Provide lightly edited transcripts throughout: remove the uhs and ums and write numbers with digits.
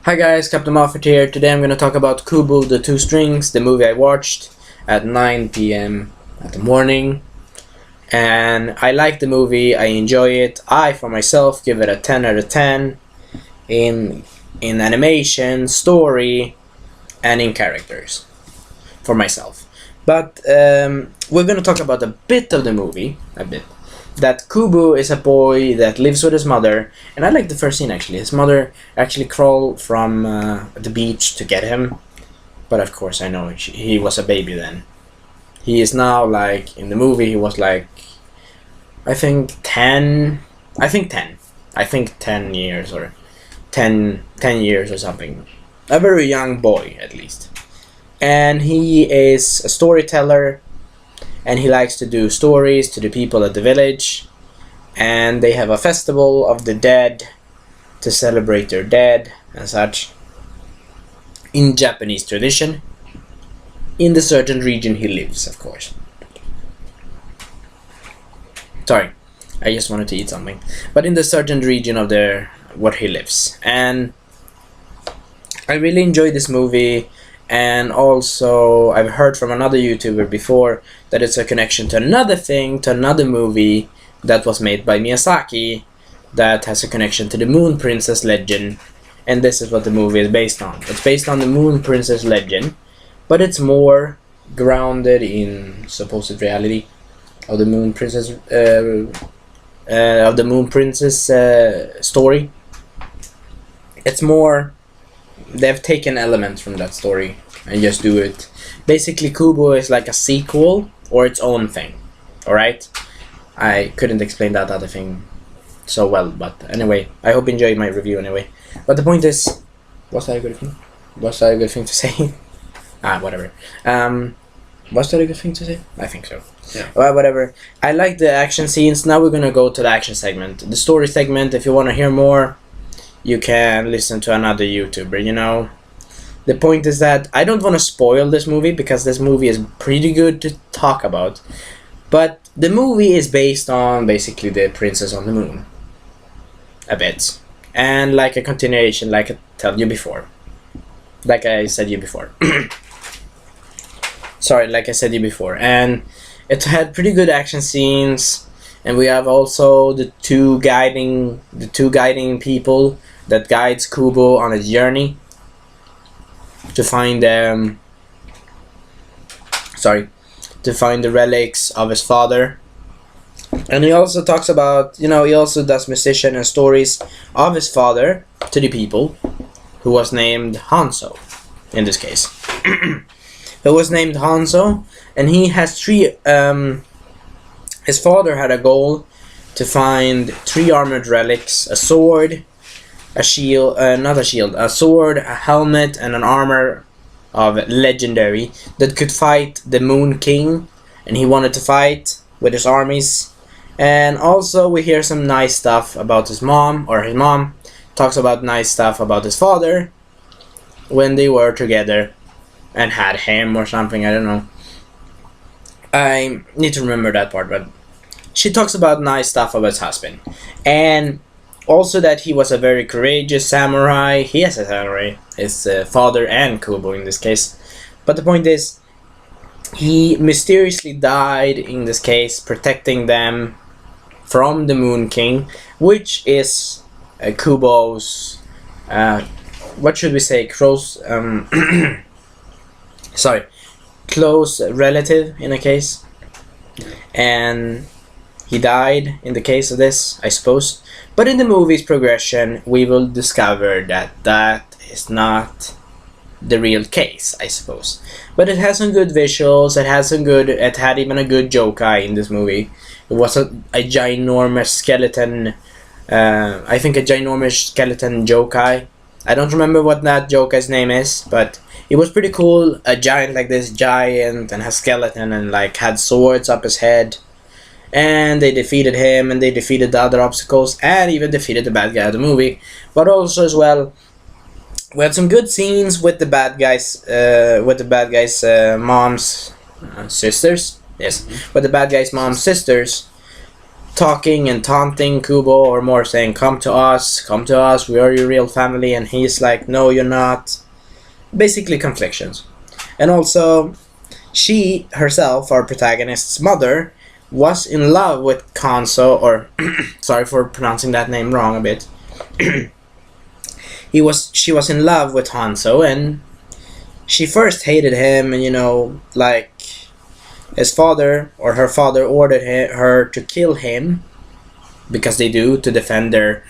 Hi guys, Captain Moffat here. Today I'm going to talk about Kubo, the Two Strings, the movie I watched at 9 p.m. at the morning. And I like the movie, I enjoy it. I, for myself, give it a 10 out of 10 in animation, story, and in characters. For myself. But we're going to talk about a bit of the movie, that Kubo is a boy that lives with his mother, and I like the first scene actually. His mother actually crawled from the beach to get him, but of course I know he was a baby then. He is now, like, in the movie he was like, I think 10 years or 10 years or something. A very young boy at least. And he is a storyteller. And he likes to do stories to the people at the village. And they have a festival of the dead to celebrate their dead and such. In Japanese tradition. In the certain region he lives, of course. Sorry, I just wanted to eat something. But in the certain region of where he lives. And I really enjoyed this movie. And also, I've heard from another YouTuber before that it's a connection to another movie that was made by Miyazaki that has a connection to the Moon Princess legend. And this is what the movie is based on. It's based on the Moon Princess legend, but it's more grounded in supposed reality of the Moon Princess story. It's more. They've taken elements from that story and just do it. Basically, Kubo is like a sequel or its own thing. Alright? I couldn't explain that other thing so well, but anyway, I hope you enjoyed my review anyway. But the point is, was that a good thing? Was that a good thing to say? Whatever. Was that a good thing to say? I think so. Yeah. Well, whatever. I like the action scenes. Now we're gonna go to the action segment. The story segment, if you want to hear more, you can listen to another YouTuber, you know. The point is that I don't want to spoil this movie because this movie is pretty good to talk about. But the movie is based on basically the Princess on the Moon. A bit. And like a continuation, like I told you before. Like I said you before. Sorry, like I said you before. And it had pretty good action scenes. And we have also the two guiding people that guides Kubo on his journey to find the relics of his father. And he also talks about, he also does musician and stories of his father to the people, who was named Hanzo in this case. Who was named Hanzo, and he has his father had a goal to find 3 armored relics, a sword, a shield, a sword, a helmet, and an armor of legendary that could fight the Moon King, and he wanted to fight with his armies. And also we hear some nice stuff about his mom talks about nice stuff about his father when they were together and had him or something, I don't know. I need to remember that part, but she talks about nice stuff about his husband. And also that he was a very courageous samurai. He is a samurai. His father and Kubo in this case. But the point is, he mysteriously died in this case, protecting them from the Moon King, which is Kubo's, what should we say, close relative in a case. And he died in the case of this, I suppose. But in the movie's progression, we will discover that is not the real case, I suppose. But it has some good visuals. It had even a good yokai in this movie. It was a ginormous skeleton. I think a ginormous skeleton yokai. I don't remember what that yokai's name is, but it was pretty cool. A giant like this, giant, and has skeleton and like had swords up his head. And they defeated him, and they defeated the other obstacles, and even defeated the bad guy of the movie. But also as well, we had some good scenes with the bad guys, mom's sisters. Yes, with the bad guy's mom's sisters, talking and taunting Kubo, or more saying, come to us, we are your real family, and he's like, no, you're not. Basically conflictions. And also, she herself, our protagonist's mother, was in love with Kanso, or sorry for pronouncing that name wrong a bit. She was in love with Hanzo, and she first hated him, and like his father or her father ordered her to kill him, because they do, to defend their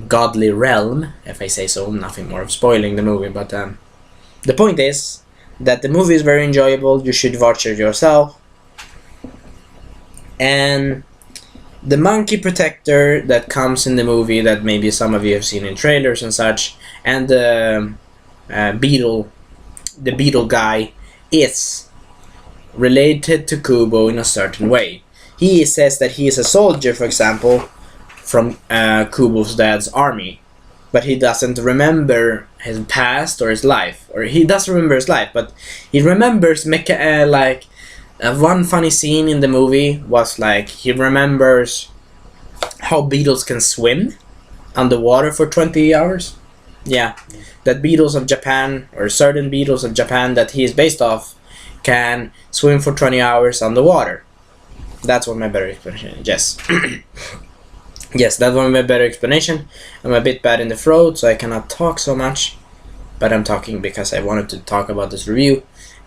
godly realm, if I say so. Nothing more of spoiling the movie, but the point is that the movie is very enjoyable. You should watch it yourself. And the monkey protector that comes in the movie, that maybe some of you have seen in trailers and such, and the beetle guy, is related to Kubo in a certain way. He says that he is a soldier, for example, from Kubo's dad's army, but he doesn't remember his past or his life, or he does remember his life, but he remembers one funny scene in the movie was like he remembers how beetles can swim underwater for 20 hours. Yeah, that beetles of Japan, or certain beetles of Japan that he is based off, can swim for 20 hours underwater. That's what my better explanation. Yes. Yes, that was my better explanation. I'm a bit bad in the throat, so I cannot talk so much, but I'm talking because I wanted to talk about this review.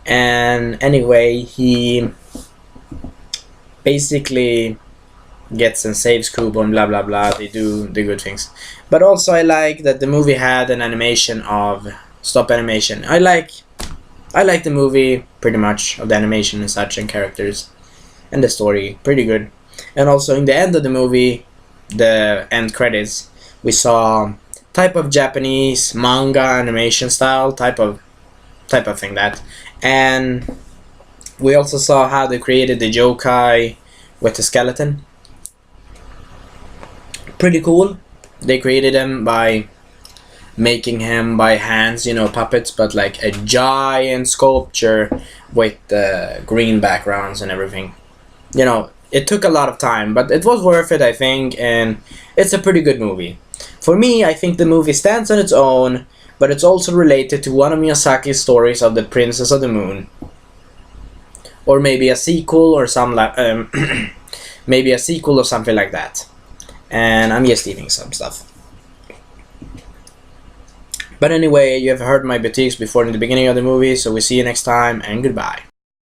And anyway, he basically gets and saves Kubo and blah blah blah. They do the good things. But also I like that the movie had an animation of stop animation. I like the movie pretty much, of the animation and such, and characters, and the story pretty good. And also in the end of the movie, the end credits, we saw type of Japanese manga animation style type of thing that. And we also saw how they created the yokai with the skeleton. Pretty cool. They created him by making him by hands, puppets, but like a giant sculpture with green backgrounds and everything. It took a lot of time, but it was worth it, I think, and it's a pretty good movie. For me, I think the movie stands on its own, but it's also related to one of Miyazaki's stories of the Princess of the Moon, or maybe a sequel, or maybe a sequel or something like that. And I'm just eating some stuff. But anyway, you have heard my boutiques before in the beginning of the movie, so we see you next time, and goodbye.